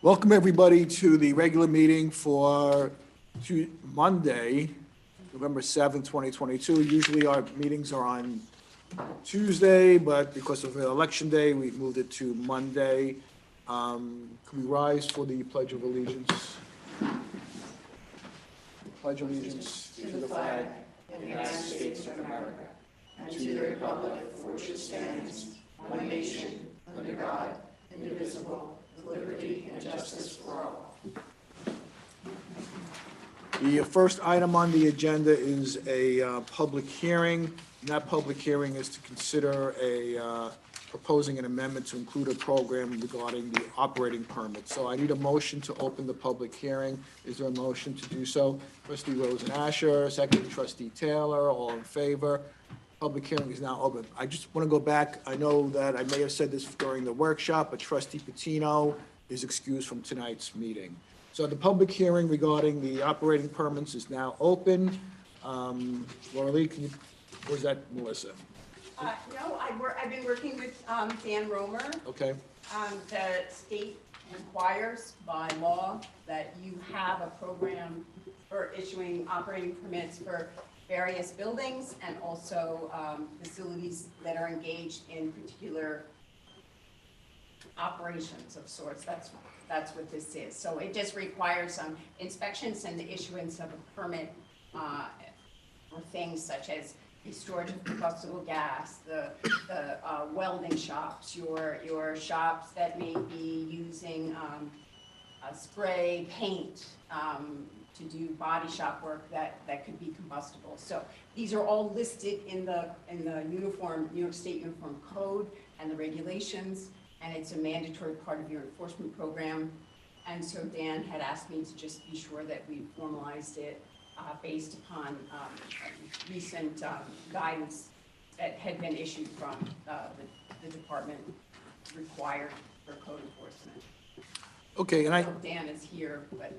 Welcome, everybody, to the regular meeting for Monday, November 7th, 2022. Usually our meetings are on Tuesday, but because of Election Day, we moved it to Monday. Can we rise for the Pledge of Allegiance? Pledge allegiance to the flag of the United States of America and to the republic for which it stands, one nation, under God, indivisible, with liberty and justice for all. The first item on the agenda is a public hearing. And that public hearing is to consider proposing an amendment to include a program regarding the operating permit. So I need a motion to open the public hearing. Is there a motion to do so? Trustee Rosen-Asher, second trustee Taylor, all in favor. Public hearing is now open. I just want to go back. I know that I may have said this during the workshop, but trustee Patino is excused from tonight's meeting. So the public hearing regarding the operating permits is now open. Laura Lee, can you, or is that Melissa? No, I've been working with Dan Romer. Okay. The state requires by law that you have a program for issuing operating permits for various buildings and also facilities that are engaged in particular operations of sorts. That's what this is. So it just requires some inspections and the issuance of a permit for things such as the storage of combustible gas, the welding shops, your shops that may be using spray paint to do body shop work that could be combustible. So these are all listed in the uniform New York State Uniform Code and the regulations, and it's a mandatory part of your enforcement program. And so Dan had asked me to just be sure that we formalized it based upon recent guidance that had been issued from the department required for code enforcement. Okay, and so Dan is here, but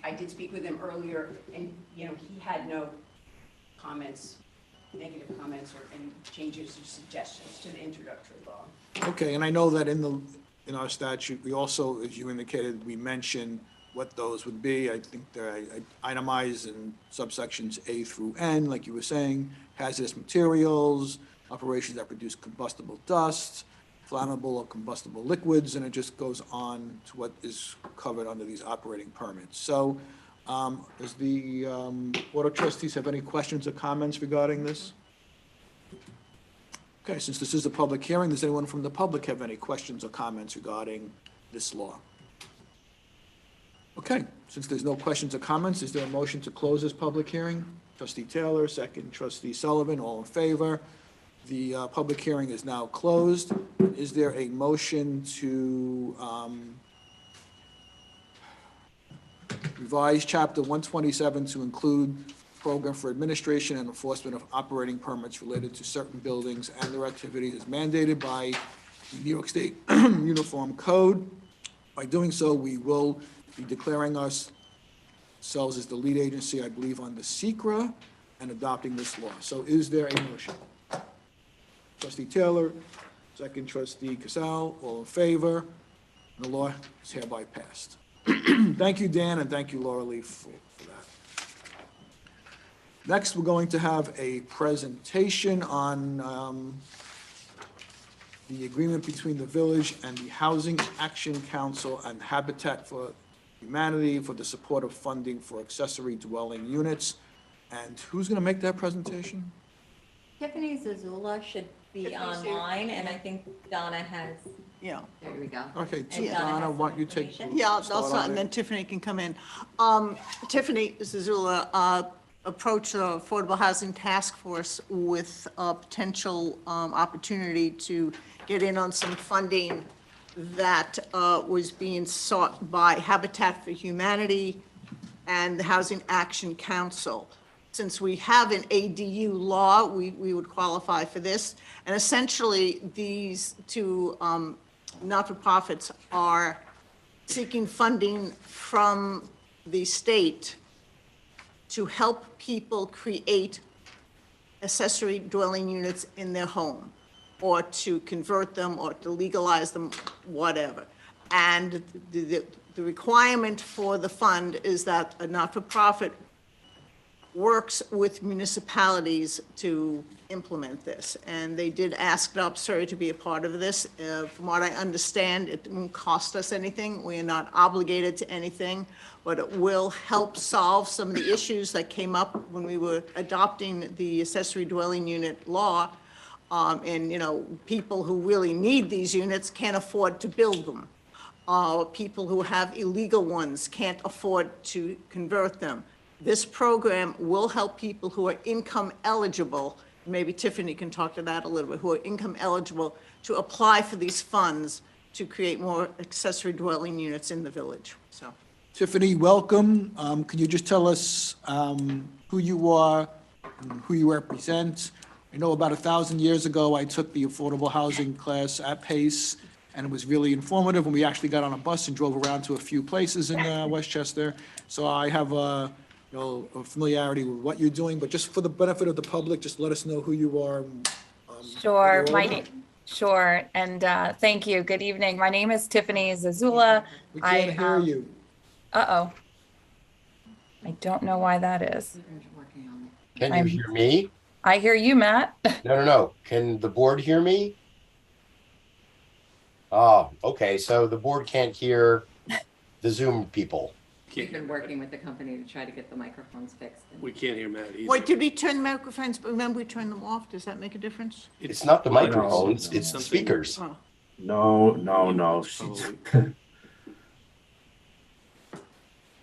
I did speak with him earlier, and he had no comments, negative comments, or any changes or suggestions to the introductory law. Okay, and I know that in our statute, we also, as you indicated, we mentioned what those would be. I think they're itemized in subsections A through N, like you were saying, hazardous materials, operations that produce combustible dust, flammable or combustible liquids, and it just goes on to what is covered under these operating permits. So does the Board of Trustees have any questions or comments regarding this? Okay, since this is a public hearing, does anyone from the public have any questions or comments regarding this law? Okay, since there's no questions or comments, is there a motion to close this public hearing? Trustee Taylor, second trustee Sullivan, all in favor. The public hearing is now closed. Is there a motion to revise Chapter 127 to include program for administration and enforcement of operating permits related to certain buildings and their activities as mandated by the New York State Uniform Code? By doing so, we will be declaring ourselves as the lead agency, I believe, on the SECRA and adopting this law. So is there a motion? Trustee Taylor, second trustee Casal, all in favor, and the law is hereby passed. Thank you, Dan, and thank you, Laura Lee, for that. Next, we're going to have a presentation on the agreement between the village and the Housing Action Council and Habitat for Humanity for the support of funding for accessory dwelling units. And who's going to make that presentation? Tiffany Zazula should be online, and I think Donna has. Yeah. There we go. Okay, And Donna, why don't you take? Yeah, I'll start, and then Tiffany can come in. Tiffany Zazula approached the Affordable Housing Task Force with a potential opportunity to get in on some funding that was being sought by Habitat for Humanity and the Housing Action Council. Since we have an ADU law, we would qualify for this. And essentially, these two not-for-profits are seeking funding from the state to help people create accessory dwelling units in their home, or to convert them, or to legalize them, whatever. And the requirement for the fund is that a not-for-profit works with municipalities to implement this. And they did ask Dobbs Ferry to be a part of this. From what I understand, it won't cost us anything. We are not obligated to anything, but it will help solve some of the issues that came up when we were adopting the accessory dwelling unit law. And, you know, people who really need these units can't afford to build them. People who have illegal ones can't afford to convert them. This program will help people who are income eligible, maybe Tiffany can talk to that a little bit, who are income eligible to apply for these funds to create more accessory dwelling units in the village, so. Tiffany, welcome. Can you just tell us who you are and who you represent? I know about 1,000 years ago, I took the affordable housing class at Pace, and it was really informative, and we actually got on a bus and drove around to a few places in Westchester. So I have a familiarity with what you're doing, but just for the benefit of the public, just let us know who you are. Sure, what you're all about. sure, and thank you. Good evening. My name is Tiffany Zazula. We can't hear you. Uh-oh. I don't know why that is. Can you hear me? I hear you, Matt. No. Can the board hear me? Oh, okay. So the board can't hear the Zoom people. We've been working with the company to try to get the microphones fixed. We can't hear Matt either. Wait, did we turn the microphones, remember we turned them off? Does that make a difference? It's not the microphones, it's the speakers. Oh. No.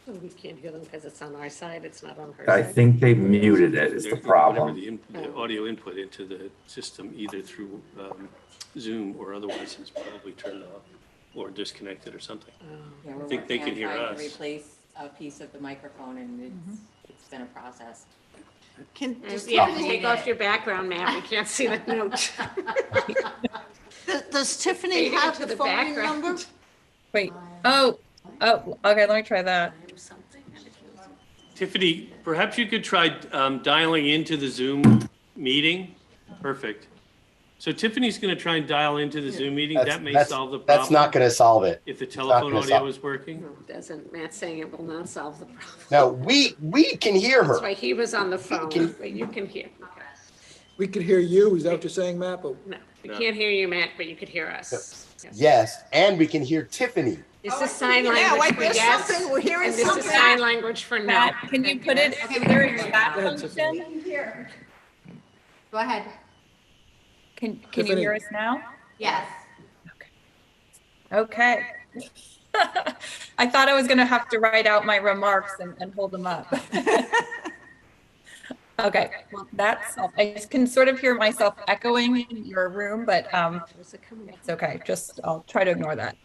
Probably. We can't hear them because it's on our side, it's not on her I side. think they muted it, is the Whatever problem. the audio input into the system, either through Zoom or otherwise, is probably turned off or disconnected or something. Yeah, we're think they working can on hear trying us. to replace a piece of the microphone, and it's been a process. Can, does You have to take off your background, Matt, we can't see the note. does Tiffany Fading have into the the phone background. number? Wait. Oh, okay, let me try that. Tiffany, perhaps you could try dialing into the Zoom meeting. Perfect. So Tiffany's going to try and dial into the Zoom meeting. That may solve the problem. That's not going to solve it. If the not telephone gonna audio solve- is working. No, it doesn't, Matt's saying it will not solve the problem. No, we can hear That's her. why he was on the phone, but you can hear. Okay. We could hear you, is that what you're saying, Matt? But No, we No. can't hear you, Matt, but you could hear us. Yes, and we can hear Tiffany. This is sign Yeah, language like for there's yes, something, we're hearing and this something. is sign language for no. Matt, can you put it, is there a chat function? Go ahead. Can you Tiffany. hear us now? Yes. Okay. I thought I was going to have to write out my remarks and hold them up. Okay, well, I can sort of hear myself echoing in your room, but it's okay. I'll try to ignore that.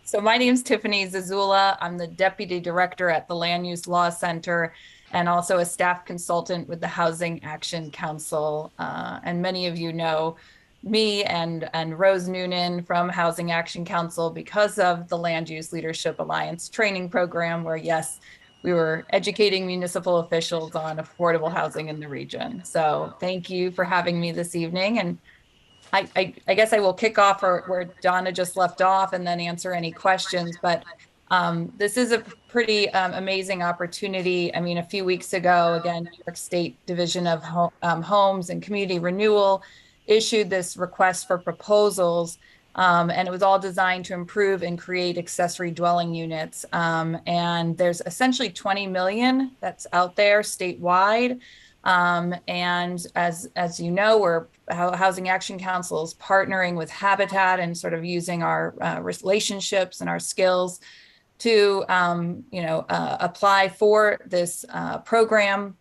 So my name's Tiffany Zazula. I'm the Deputy Director at the Land Use Law Center and also a staff consultant with the Housing Action Council. And many of you know me and Rose Noonan from Housing Action Council because of the Land Use Leadership Alliance training program, where yes, we were educating municipal officials on affordable housing in the region. So thank you for having me this evening. And I guess I will kick off where Donna just left off and then answer any questions. But this is a pretty amazing opportunity. I mean, a few weeks ago, again, New York State Division of Homes and Community Renewal issued this request for proposals. And it was all designed to improve and create accessory dwelling units. And there's essentially 20 million that's out there statewide. And as you know, Housing Action Council is partnering with Habitat and sort of using our relationships and our skills to, apply for this program.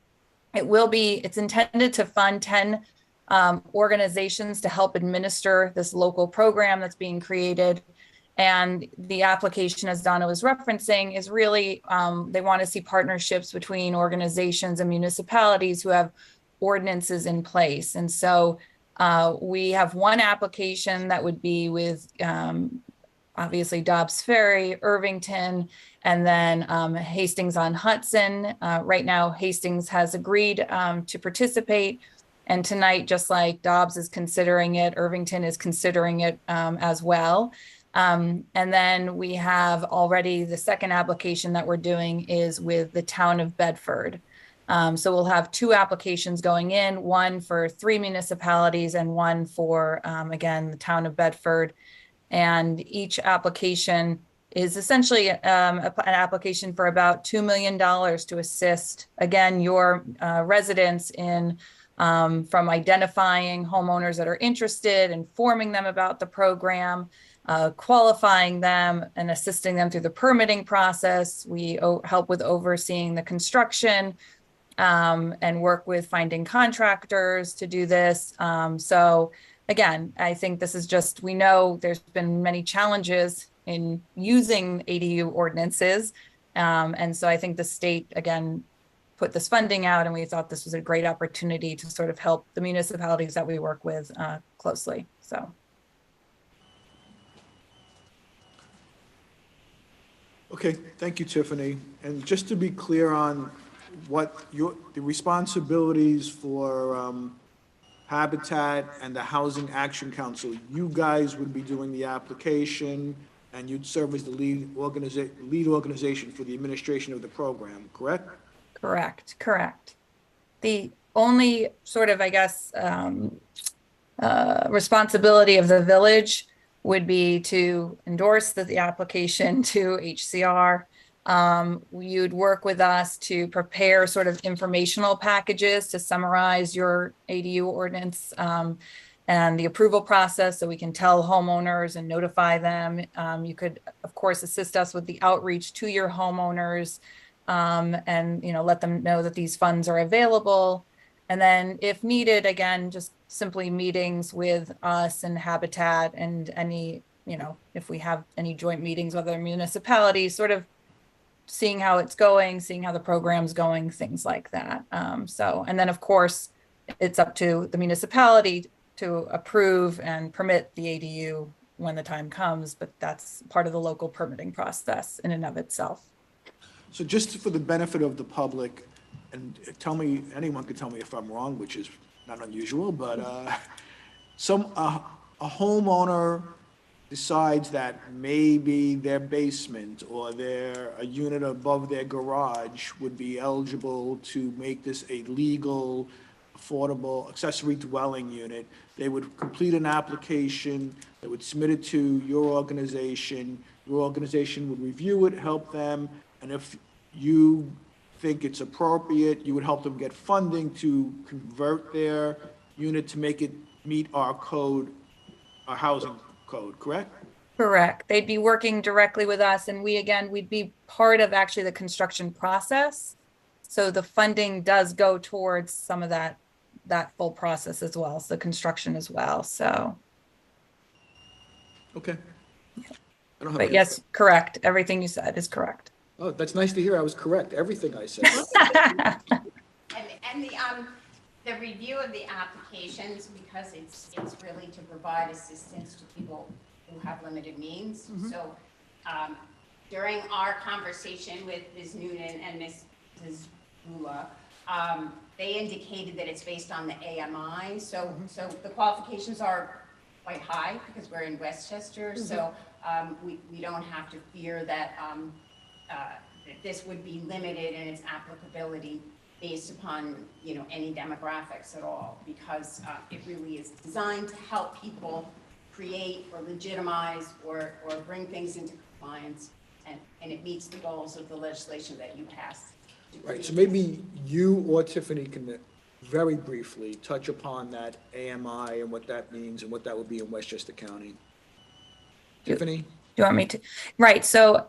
It's intended to fund 10 organizations to help administer this local program that's being created. And the application, as Donna was referencing, is really, they want to see partnerships between organizations and municipalities who have ordinances in place. And so we have one application that would be with obviously Dobbs Ferry, Irvington, and then Hastings on Hudson. Right now, Hastings has agreed to participate. And tonight, just like Dobbs is considering it, Irvington is considering it as well. And then we have already the second application that we're doing is with the town of Bedford. So we'll have two applications going in, one for 3 municipalities and one for, again, the town of Bedford. And each application is essentially an application for about $2 million to assist, again, your residents in from identifying homeowners that are interested, informing them about the program, qualifying them and assisting them through the permitting process. We help with overseeing the construction and work with finding contractors to do this. So again, I think this is just, we know there's been many challenges in using ADU ordinances. And so I think the state, again, put this funding out, and we thought this was a great opportunity to sort of help the municipalities that we work with closely. So. Okay, thank you, Tiffany. And just to be clear on what the responsibilities for Habitat and the Housing Action Council, you guys would be doing the application and you'd serve as the lead organization for the administration of the program, correct? Correct. The only sort of, I guess, responsibility of the village would be to endorse the application to HCR. You'd work with us to prepare sort of informational packages to summarize your ADU ordinance and the approval process, so we can tell homeowners and notify them. You could, of course, assist us with the outreach to your homeowners and, you know, let them know that these funds are available. And then if needed, again, just simply meetings with us and Habitat and any, you know, if we have any joint meetings with other municipalities, sort of seeing how it's going, seeing how the program's going, things like that. So, and then of course, it's up to the municipality to approve and permit the ADU when the time comes, but that's part of the local permitting process in and of itself. So just for the benefit of the public, and tell me, anyone could tell me if I'm wrong, which is not unusual, but a homeowner decides that maybe their basement or a unit above their garage would be eligible to make this a legal, affordable accessory dwelling unit. They would complete an application, they would submit it to your organization would review it, help them, and if you think it's appropriate, you would help them get funding to convert their unit to make it meet our code, our housing code, correct? Correct. They'd be working directly with us, and we'd be part of actually the construction process. So the funding does go towards some of that full process as well, so construction as well, so. Okay. I don't have But any- yes, correct. Everything you said is correct. Oh, that's nice to hear. I was correct. Everything I said. And the review of the applications, because it's really to provide assistance to people who have limited means. So during our conversation with Ms. Noonan and Mrs. Bula, they indicated that it's based on the AMI. So the qualifications are quite high because we're in Westchester. So we don't have to fear that this would be limited in its applicability based upon, you know, any demographics at all, because it really is designed to help people create or legitimize or bring things into compliance, and it meets the goals of the legislation that you passed. Right, so maybe you or Tiffany can very briefly touch upon that AMI and what that means and what that would be in Westchester County. Tiffany? Do you want me to? Right. So,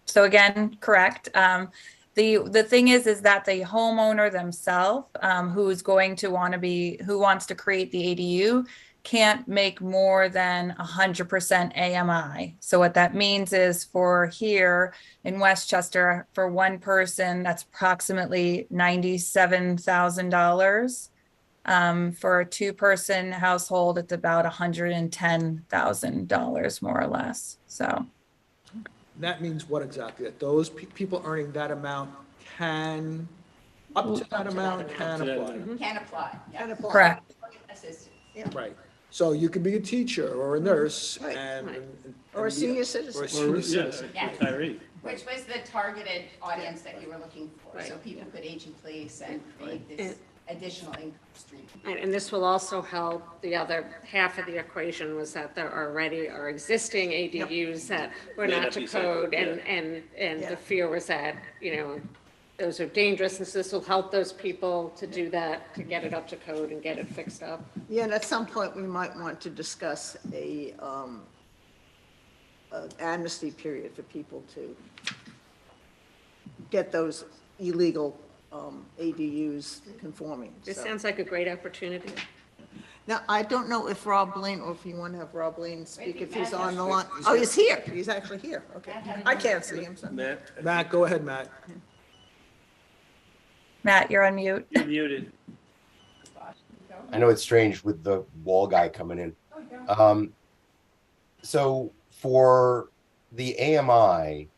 so again, correct. The thing is that the homeowner themselves, who wants to create the ADU, can't make more than 100% AMI. So what that means is for here in Westchester, for one person, that's approximately $97,000. For a two-person household, it's about $110,000 more or less. So That means what exactly? That those people earning that amount can, up to that amount can apply? Can apply, yeah. correct. Assistance. Right. So you could be a teacher or a nurse Right, and. right. Or a senior citizen. Or a senior citizen. Yeah. Retiree. Which was the targeted audience that you were looking for, so Right. people could age in place and create this additional income stream. And this will also help, the other half of the equation was that there already are existing ADUs that were May not not to be safe, code, yeah. and Yeah. the fear was that, those are dangerous, and so this will help those people to do that, to get it up to code and get it fixed up. Yeah, and at some point, we might want to discuss an amnesty period for people to get those illegal ADUs conforming. This So- sounds like a great opportunity. Now, I don't know if Rob Blaine, or if you want to have Rob Blaine speak, Wait, if he's Matt on the has- line. Oh, he's here. He's actually here. Okay. I can't see him. so- Matt, Matt, go ahead, Matt. Matt, you're on mute. you're muted. I know it's strange with the wall guy coming in. So for the AMI,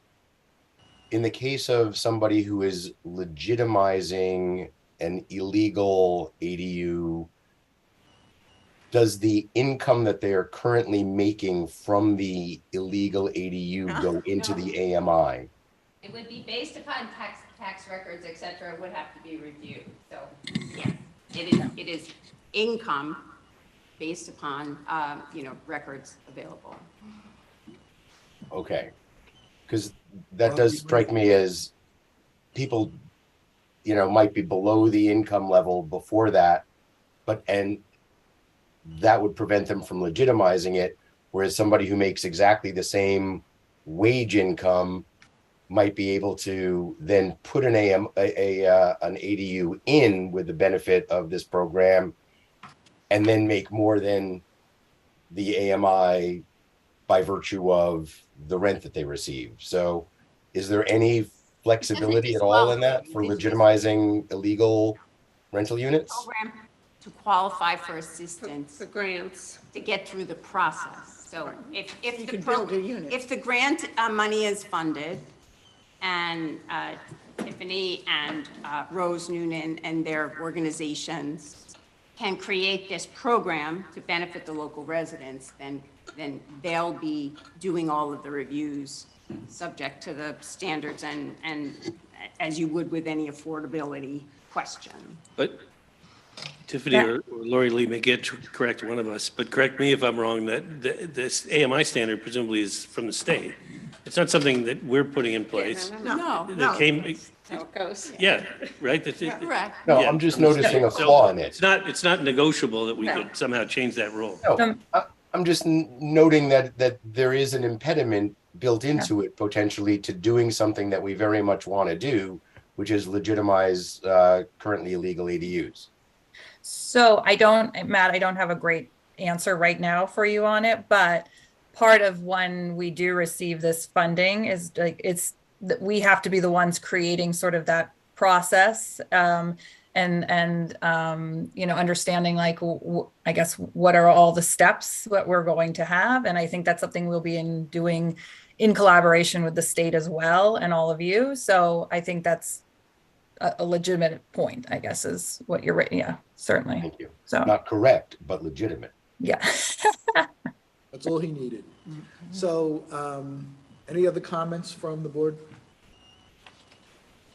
in the case of somebody who is legitimizing an illegal ADU, does the income that they are currently making from the illegal ADU go into the AMI? It would be based upon tax records, et cetera, would have to be reviewed, so, yeah. It is income based upon, records available. Okay. Because that does strike me as people, might be below the income level before that, and that would prevent them from legitimizing it. Whereas somebody who makes exactly the same wage income might be able to then put an ADU in with the benefit of this program and then make more than the AMI by virtue of the rent that they receive. So is there any flexibility at all in that for legitimizing illegal rental units? Program to qualify for assistance For grants. to get through the process. So You if the could build a unit. if the grant money is funded, and Tiffany and Rose Noonan and their organizations can create this program to benefit the local residents, then they'll be doing all of the reviews subject to the standards and as you would with any affordability question. But Tiffany or Lori Lee may get to correct one of us, but correct me if I'm wrong, that this AMI standard presumably is from the state. It's not something that we're putting in place. No, That came, That's how it goes. yeah, right? That's it. correct. No, Yeah, I'm just from the state. noticing a So flaw in it. It's not negotiable that we No. could somehow change that rule. No, I'm just noting that there is an impediment built into it potentially to doing something that we very much want to do, which is legitimize currently illegal ADUs. So Matt, I don't have a great answer right now for you on it, but part of when we do receive this funding is we have to be the ones creating sort of that process, and understanding I guess what are all the steps that we're going to have. And I think that's something we'll be doing in collaboration with the state as well and all of you. So I think that's a legitimate point, I guess, is what you're right. Yeah, certainly. Thank you. So Not correct, but legitimate. yeah. That's all he needed. So, any other comments from the board?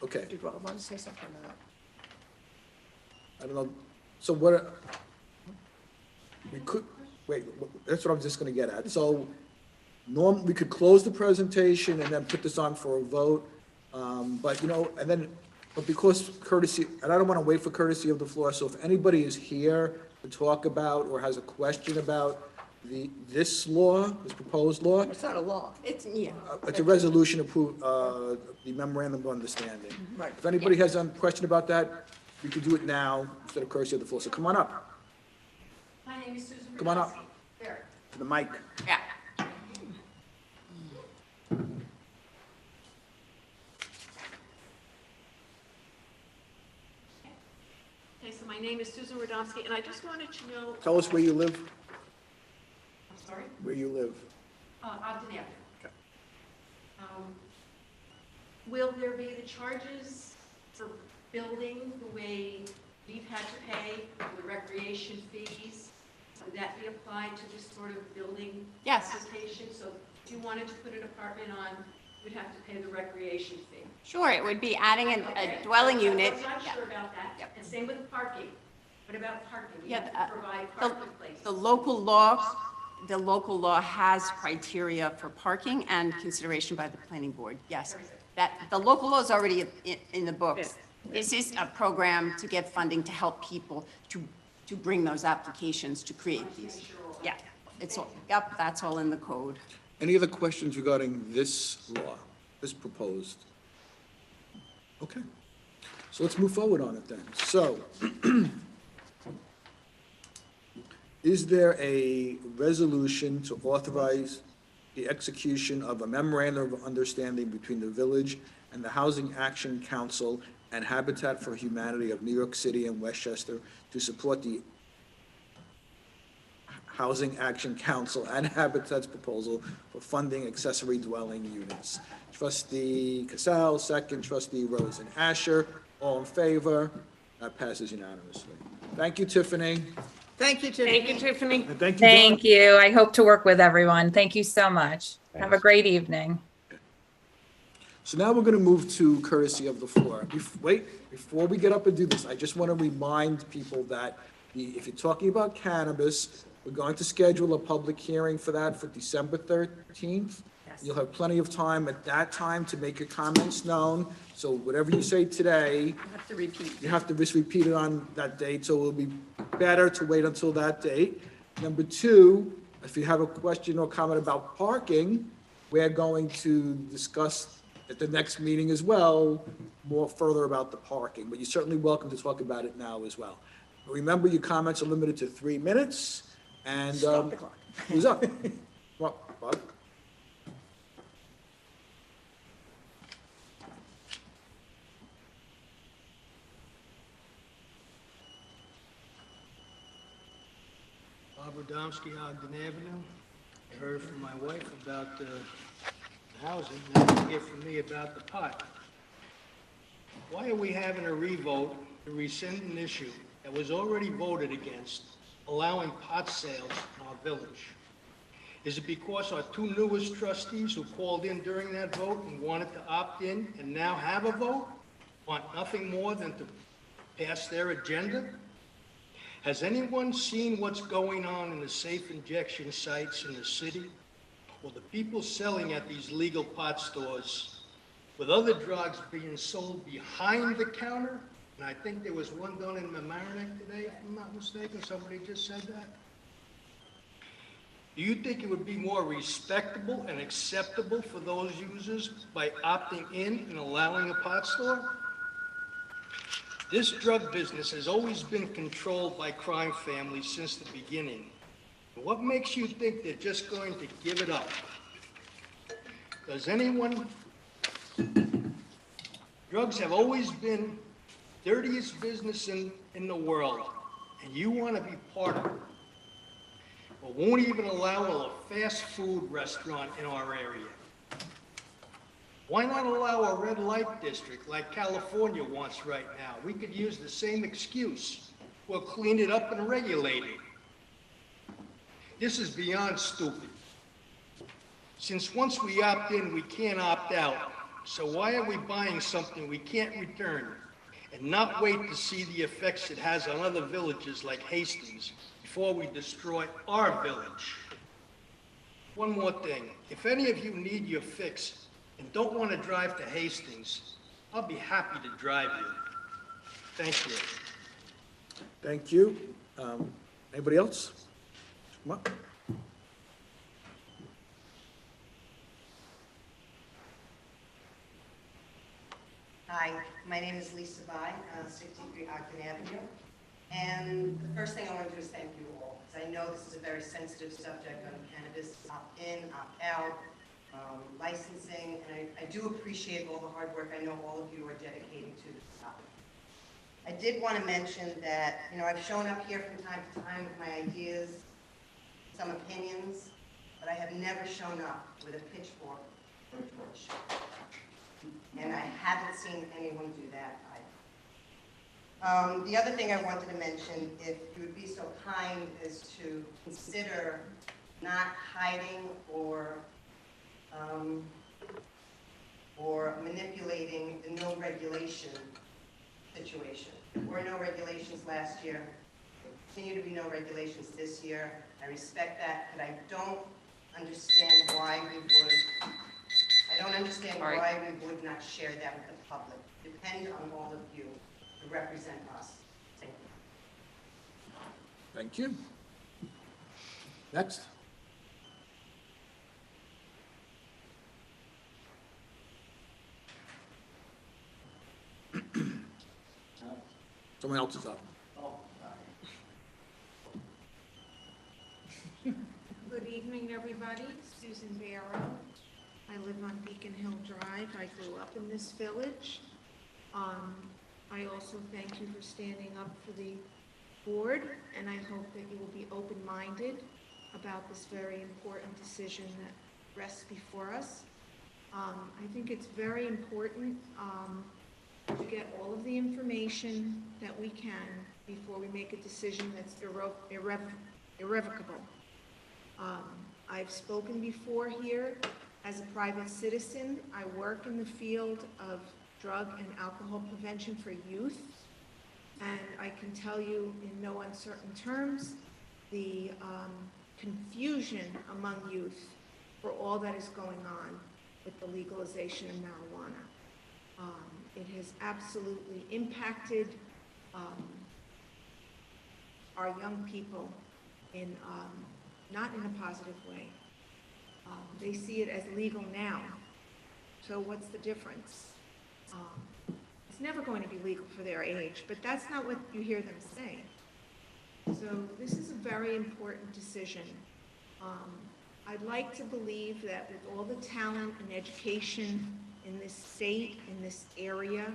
Okay, Did Rob want to say something? I don't know, so that's what I'm just gonna get at. So, we could close the presentation and then put this on for a vote, but, but because courtesy, and I don't want to wait for courtesy of the floor, so if anybody is here to talk about or has a question about this law, this proposed law, It's not a law. It's it's a resolution approve, the memorandum of understanding. Right. If anybody has a question about that, we could do it now instead of courtesy of the floor, so come on up, My name is Susan. come on up There. to the mic. Yeah. Okay, so my name is Susan Radomski, and I just wanted to know. Tell us where you live, I'm sorry? where you live. Ogden Avenue. Will there be the charges for building the way we've had to pay, the recreation fees? would that be applied to this sort of building Yes. application? So if you wanted to put an apartment on, you'd have to pay the recreation fee. Sure, it would be adding a dwelling unit. I was not Yeah. sure about that. Yep. And same with parking. What about parking? We Yeah, have to provide the- parking places. The local law has criteria for parking and consideration by the planning board, yes. The local law is already in the books. This is a program to get funding to help people to bring those applications to create these. Yeah, it's all, yep, that's all in the code. Any other questions regarding this law, this proposed? Okay, so let's move forward on it then. So, is there a resolution to authorize the execution of a memorandum of understanding between the village and the Housing Action Council and Habitat for Humanity of New York City and Westchester to support the Housing Action Council and Habitat's proposal for funding accessory dwelling units? Trustee Cassell, second. Trustee Rosen Asher, all in favor? That passes unanimously. Thank you, Tiffany. Thank you, Tiffany. Thank you, Tiffany. And thank you, John. Thank you. I hope to work with everyone. Thank you so much. Have a Thanks. great evening. So now we're going to move to courtesy of the floor. Before we get up and do this, I just want to remind people that if you're talking about cannabis, we're going to schedule a public hearing for that for December 13th. You'll have plenty of time at that time to make your comments known. So whatever you say today, You have to repeat. you have to just repeat it on that date, so it'll be better to wait until that date. Number two, if you have a question or comment about parking, we're going to discuss at the next meeting as well, more further about the parking, but you're certainly welcome to talk about it now as well. Remember, your comments are limited to 3 minutes, and, Stop the clock. who's up? Well, Bob? Bob Radomski, Ogden Avenue. I heard from my wife about the housing, now you hear from me about the pot. Why are we having a revote to rescind an issue that was already voted against, allowing pot sales in our village? Is it because our two newest trustees who called in during that vote and wanted to opt in and now have a vote, want nothing more than to pass their agenda? Has anyone seen what's going on in the safe injection sites in the city? Or the people selling at these legal pot stores with other drugs being sold behind the counter? And I think there was one done in Mamaroneck today, if I'm not mistaken, somebody just said that. Do you think it would be more respectable and acceptable for those users by opting in and allowing a pot store? This drug business has always been controlled by crime families since the beginning. What makes you think they're just going to give it up? Does anyone? Drugs have always been dirtiest business in the world, and you want to be part of it. But won't even allow a fast food restaurant in our area. Why not allow a red light district like California wants right now? We could use the same excuse. We'll clean it up and regulate it. This is beyond stupid. Since once we opt in, we can't opt out. So why are we buying something we can't return and not wait to see the effects it has on other villages like Hastings before we destroy our village? One more thing. If any of you need your fix and don't want to drive to Hastings, I'll be happy to drive you. Thank you. Thank you. Anybody else? Come up. Hi, my name is Lisa Bai, 63 Ogden Avenue. And the first thing I want to do is thank you all, because I know this is a very sensitive subject on cannabis, opt-in, opt-out, licensing, and I do appreciate all the hard work I know all of you are dedicating to this topic. I did want to mention that, I've shown up here from time to time with my ideas, some opinions, but I have never shown up with a pitchfork or a torch. And I haven't seen anyone do that either. The other thing I wanted to mention, if you would be so kind as to consider not hiding or manipulating the no regulation situation. There were no regulations last year. There continue to be no regulations this year. I respect that, but I don't understand why we would not share that with the public. Depend on all of you to represent us. Thank you. Thank you. Next. Someone else is up. Good evening, everybody. Susan Barrow. I live on Beacon Hill Drive. I grew up in this village. I also thank you for standing up for the board, and I hope that you will be open-minded about this very important decision that rests before us. I think it's very important to get all of the information that we can before we make a decision that's irrevocable. I've spoken before here as a private citizen. I work in the field of drug and alcohol prevention for youth, and I can tell you in no uncertain terms the confusion among youth for all that is going on with the legalization of marijuana. It has absolutely impacted our young people in not in a positive way. They see it as legal now. So what's the difference? It's never going to be legal for their age, but that's not what you hear them say. So this is a very important decision. I'd like to believe that with all the talent and education in this state, in this area,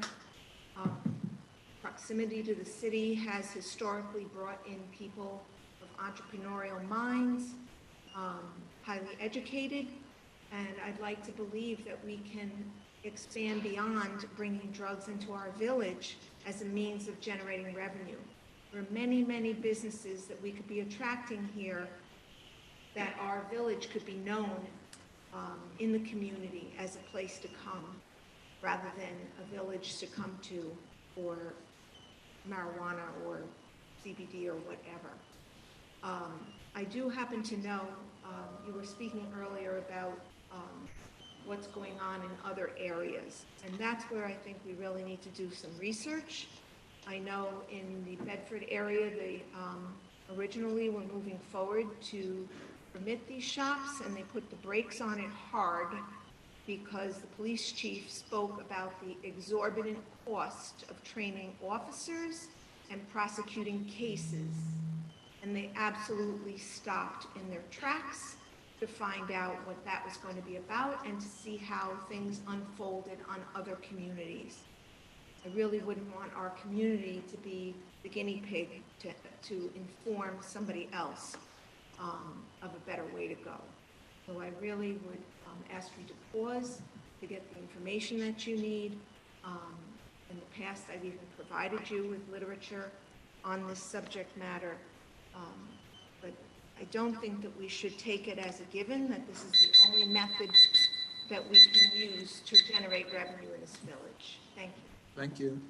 proximity to the city has historically brought in people of entrepreneurial minds, highly educated, and I'd like to believe that we can expand beyond bringing drugs into our village as a means of generating revenue. There are many, many businesses that we could be attracting here that our village could be known in the community as a place to come rather than a village to come to for marijuana or CBD or whatever. I do happen to know, you were speaking earlier about what's going on in other areas, and that's where I think we really need to do some research. I know in the Bedford area, they originally were moving forward to permit these shops, and they put the brakes on it hard because the police chief spoke about the exorbitant cost of training officers and prosecuting cases. And they absolutely stopped in their tracks to find out what that was going to be about and to see how things unfolded on other communities. I really wouldn't want our community to be the guinea pig to inform somebody else of a better way to go. So I really would ask you to pause to get the information that you need. In the past, I've even provided you with literature on this subject matter. But I don't think that we should take it as a given that this is the only method that we can use to generate revenue in this village. Thank you. Thank you.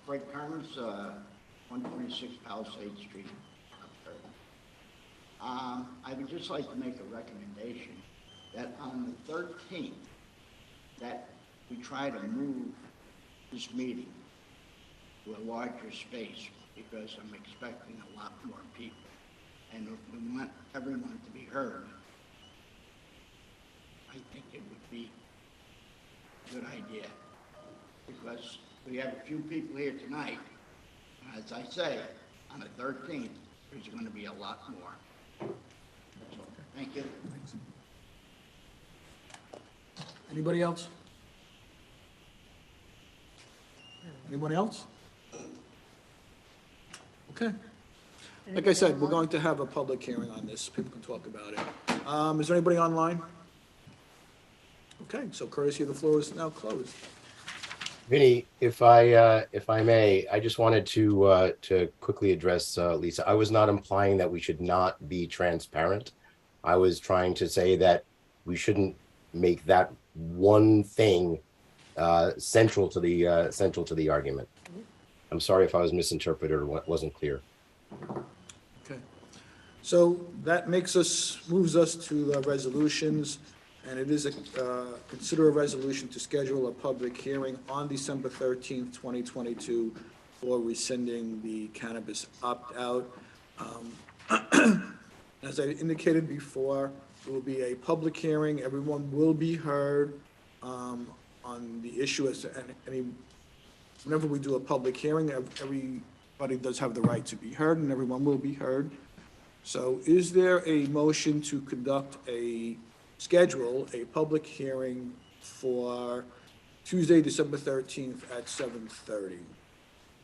Frank Carnes, 126 Palisade Street. I would just like to make a recommendation that on the 13th, that we try to move this meeting to a larger space because I'm expecting a lot more people. And if we want everyone to be heard, I think it would be a good idea because we have a few people here tonight. And as I say, on the 13th, there's going to be a lot more. So, thank you. Thanks. Anybody else? Anyone else? Okay. Like I said, we're going to have a public hearing on this. People can talk about it. Is there anybody online? Okay, so courtesy of the floor is now closed. Vinny, if I may, I just wanted to quickly address Lisa. I was not implying that we should not be transparent. I was trying to say that we shouldn't make that one thing central to the argument. I'm sorry if I was misinterpreted or wasn't clear. Okay. So that moves us to the resolutions, and it is consider a resolution to schedule a public hearing on December 13th, 2022 for rescinding the cannabis opt-out. As I indicated before, it will be a public hearing. Everyone will be heard on the issue as to any, whenever we do a public hearing, everybody does have the right to be heard, and everyone will be heard. So is there a motion to schedule a public hearing for Tuesday, December 13th at 7:30?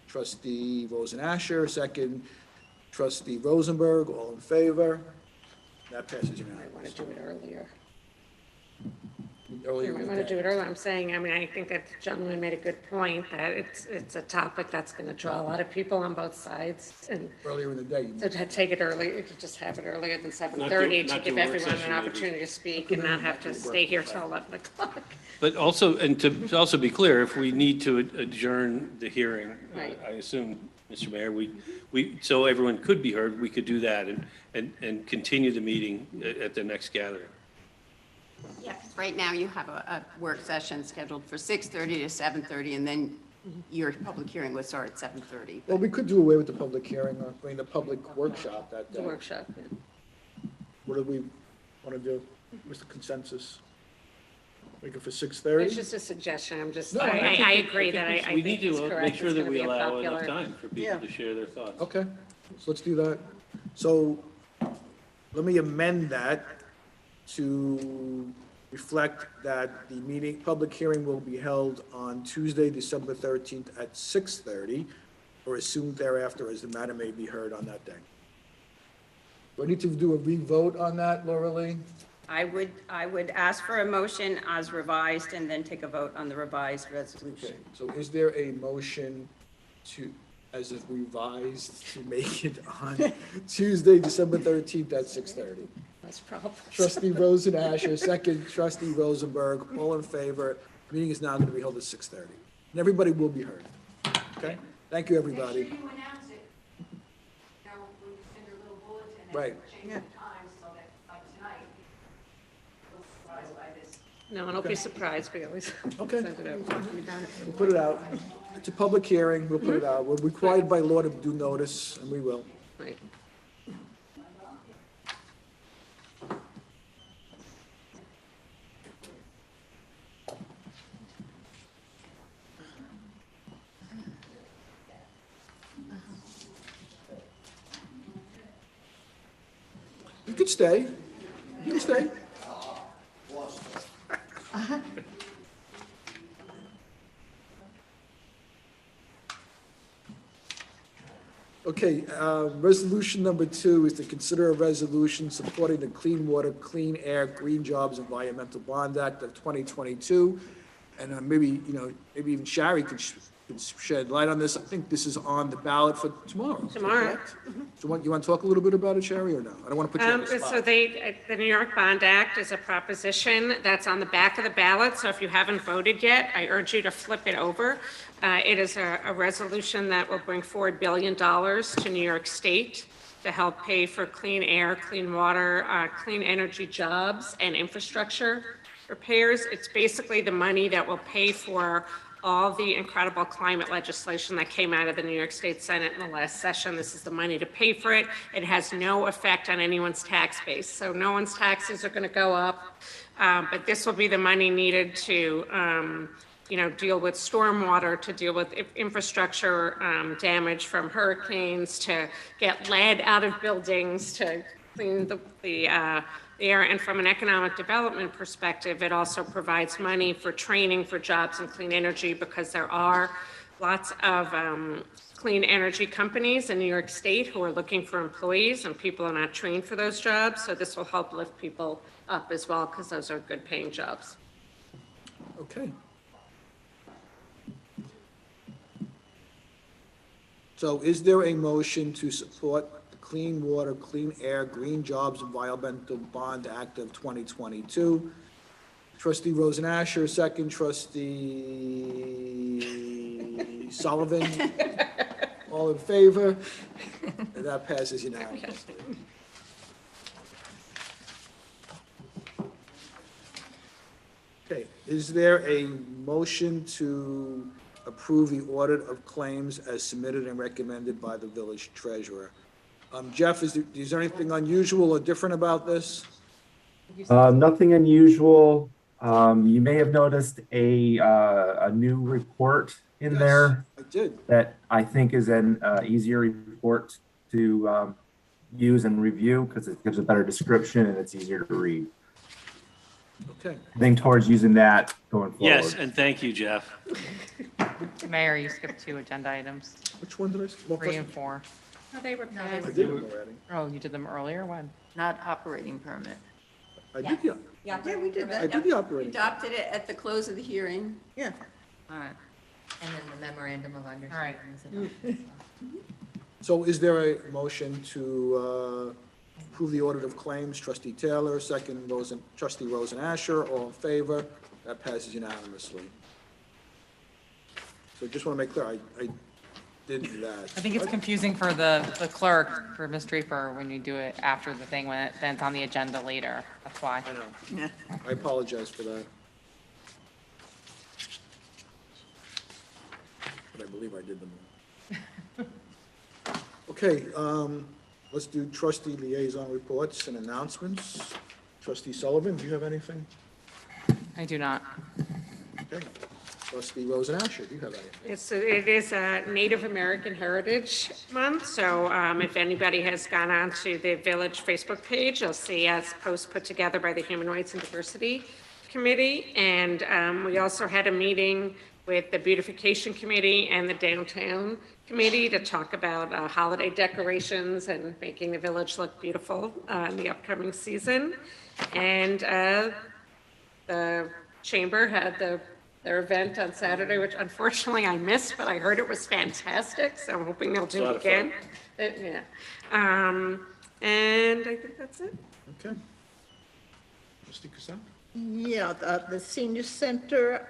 Trustee Rosen-Asher, second. Trustee Rosenberg, all in favor? That passes I unanimously. want to do it earlier. Earlier I in the want to day. do it earlier. I'm saying, I mean, I think that the gentleman made a good point, that it's a topic that's going to draw a lot of people on both sides. And Earlier in the day. so to take it early, you could just have it earlier than 7:30 to give everyone an opportunity to speak and not have to stay here till 11 o'clock. But also, and to also be clear, if we need to adjourn the hearing, Right. I assume, Mr. Mayor, so everyone could be heard, we could do that and continue the meeting at the next gathering. Yeah, 'cause right now you have a work session scheduled for 6:30 to 7:30, and then your public hearing would start at 7:30. Well, we could do away with the public hearing, the public workshop that day. The workshop, yeah. What do we want to do? What's the consensus? Make it for 6:30? It's just a suggestion. I'm just, No, I agree that I We think need it's to correct. make sure It's that gonna we be a allow enough popular- time for people to share their thoughts. Okay, so let's do that. So let me amend that to reflect that the public hearing will be held on Tuesday, December 13th at 6:30, or as soon thereafter as the matter may be heard on that day. Do I need to do a re-vote on that, Laura Lee? I would ask for a motion as revised and then take a vote on the revised resolution. Okay, so is there a motion as is revised, to make it on Tuesday, December 13th at 6:30? That's probably. Trustee Rosen-Asher, second. Trustee Rosenberg, all in favor. Meeting is now going to be held at 6:30. And everybody will be heard. Okay? Thank you, everybody. Make sure you announce it, you know, when you send your little bulletin and Right. change the time so that, like tonight, we're surprised by this. No, don't be surprised. We always Okay. send it out. We'll put it out. It's a public hearing. We'll put it out. We're required by law to do notice, and we will. Right. You can stay. You can stay. Okay, resolution number 2 is to consider a resolution supporting the Clean Water, Clean Air, Green Jobs Environmental Bond Act of 2022. And maybe even Shari can shed light on this. I think this is on the ballot for tomorrow. Tomorrow. correct? So you want to talk a little bit about it, Shari, or no? I don't want to put you on the spot. So the New York Bond Act is a proposition that's on the back of the ballot. So if you haven't voted yet, I urge you to flip it over. It is a resolution that will bring $4 billion to New York State to help pay for clean air, clean water, clean energy jobs and infrastructure repairs. It's basically the money that will pay for all the incredible climate legislation that came out of the New York State Senate in the last session. This is the money to pay for it. It has no effect on anyone's tax base. So no one's taxes are going to go up, but this will be the money needed to deal with stormwater, to deal with infrastructure damage from hurricanes, to get lead out of buildings, to clean the air. And from an economic development perspective, it also provides money for training for jobs in clean energy, because there are lots of clean energy companies in New York State who are looking for employees, and people are not trained for those jobs. So this will help lift people up as well, because those are good paying jobs. Okay. So is there a motion to support the Clean Water, Clean Air, Green Jobs, Environmental Bond Act of 2022? Trustee Rosen Asher, second. Trustee Sullivan, all in favor? And that passes unanimously. Okay, is there a motion to approve the audit of claims as submitted and recommended by the village treasurer? Jeff, is there anything unusual or different about this? Nothing unusual. You may have noticed a new report in Yes, there I did. that I think is an easier report to use and review because it gives a better description and it's easier to read. Okay. I think towards using that going forward. Yes, and thank you, Jeff. Mayor, you skipped 2 agenda items, Which one did I? 3 and 4. No, they were I passed. did them already. Oh, you did them earlier? When? Not operating permit. I did, yeah. Yeah, we did I that. did the operating. Adopted it at the close of the hearing. Yeah. All right. And then the memorandum of right. understanding. So is there a motion to approve the audit of claims? Trustee Taylor, second. Trustee Rosen Asher, all in favor? That passes unanimously. So just want to make clear, I did that. I think it's confusing for the clerk, for Ms. Draper, when you do it after the thing, when then it's on the agenda later. That's why. I know. Yeah. I apologize for that. But I believe I did them all. Okay, let's do trustee liaison reports and announcements. Trustee Sullivan, do you have anything? I do not. Okay. Trustee Rosen Asher, do you have anything? It is a Native American Heritage Month, so if anybody has gone on to the Village Facebook page, you'll see a post put together by the Human Rights and Diversity Committee. And we also had a meeting with the Beautification Committee and the Downtown Committee to talk about holiday decorations and making the village look beautiful in the upcoming season. And the Chamber had their event on Saturday, which unfortunately I missed, but I heard it was fantastic, so I'm hoping they'll do it again. Yeah. And I think that's it. Okay. Trustee Casal? Yeah, the senior center,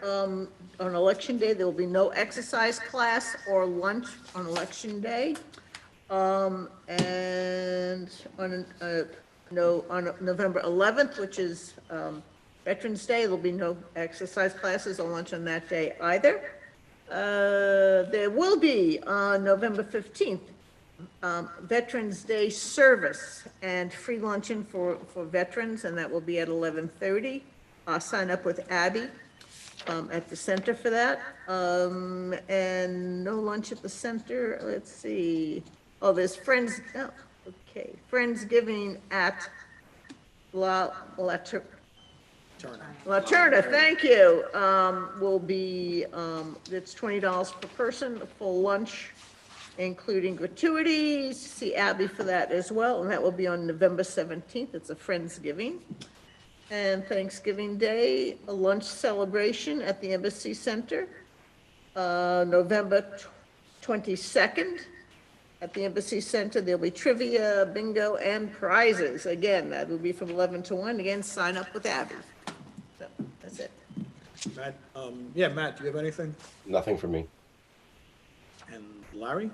on election day, there will be no exercise class or lunch on election day. And on November 11th, which is Veterans Day, there'll be no exercise classes or lunch on that day either. There will be on November 15th, Veterans Day service and free luncheon for veterans, and that will be at 11:30. Sign up with Abby at the center for that. And no lunch at the center. Let's see. Oh, there's Friends. Oh, okay. Friendsgiving at La Turner, thank you. Will be, it's $20 per person, a full lunch, including gratuities. See Abby for that as well, and that will be on November 17th. It's a Friendsgiving. And Thanksgiving Day, a lunch celebration at the Embassy Center. November 22nd, at the Embassy Center, there'll be trivia, bingo, and prizes. Again, that will be from 11 to 1. Again, sign up with Abby. So, that's it. Matt, yeah, Matt, do you have anything? Nothing for me. And Larry?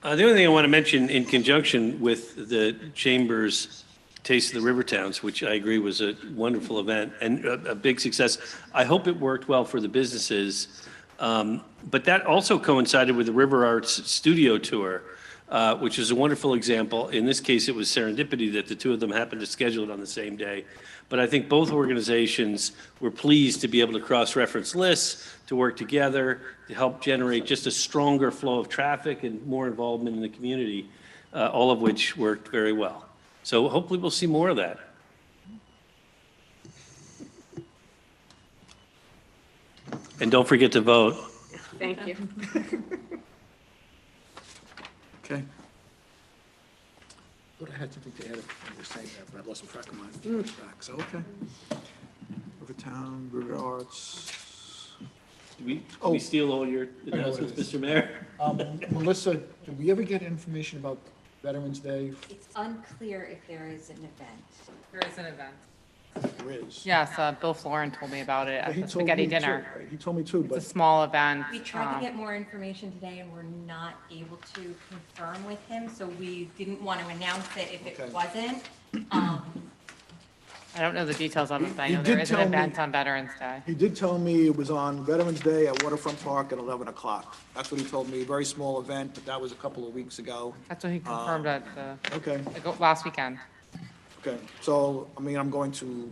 The only thing I want to mention in conjunction with the Chamber's Taste of the River Towns, which I agree was a wonderful event and a big success. I hope it worked well for the businesses. But that also coincided with the River Arts Studio Tour, which is a wonderful example. In this case, it was serendipity that the two of them happened to schedule it on the same day. But I think both organizations were pleased to be able to cross-reference lists, to work together, to help generate just a stronger flow of traffic and more involvement in the community, all of which worked very well. So hopefully we'll see more of that. And don't forget to vote. Thank you. Okay. Thought I had something to add, I was saying that, but I lost track of my track, so, okay. Rivertown, River Arts. Did Oh. we steal all your I know what it announcements, is. Mr. Mayor? Melissa, did we ever get information about Veterans Day? It's unclear if there is an event. There is an event. There is. Yes, Bill Florin told me about it at He the told spaghetti me too. dinner. He told me too, It's a but small event. We tried to um, get more information today and we're not able to confirm with him, so we didn't want to announce it if Okay. it wasn't. I don't know the details of it, but I He know there did is an tell me- event on Veterans Day. he did tell me it was on Veterans Day at Waterfront Park at 11 o'clock. That's what he told me, a very small event, but that was a couple of weeks ago. That's what he confirmed at the, Okay. last weekend. Okay, so, I mean, I'm going to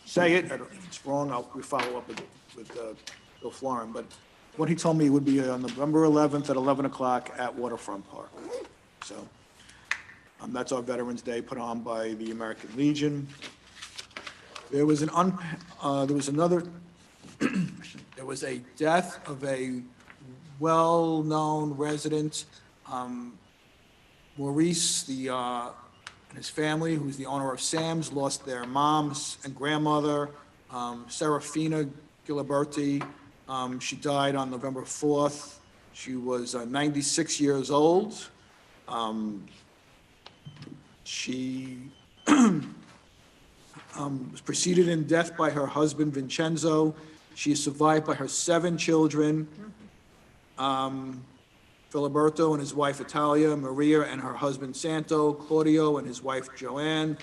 say it, if it's wrong, we follow up with Bill Florin, but what he told me would be on November 11th at 11 o'clock at Waterfront Park. So, that's our Veterans Day put on by the American Legion. There was there was a death of a well-known resident, Maurice, and his family, who's the owner of Sam's, lost their mom and grandmother, Serafina Giliberti. She died on November 4th. She was 96 years old. She was preceded in death by her husband Vincenzo. She is survived by her 7 children, Filiberto and his wife Italia, Maria and her husband Santo, Claudio and his wife Joanne,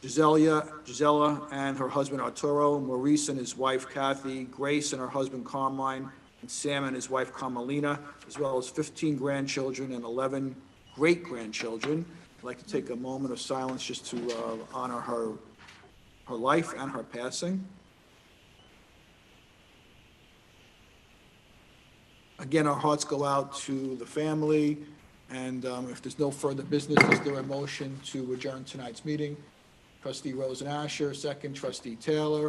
Gisela and her husband Arturo, Maurice and his wife Kathy, Grace and her husband Carmine, and Sam and his wife Carmelina, as well as 15 grandchildren and 11 great-grandchildren. I'd like to take a moment of silence just to honor her life and her passing. Again, our hearts go out to the family, and if there's no further business, is there a motion to adjourn tonight's meeting? Trustee Rosen Asher, second. Trustee Taylor.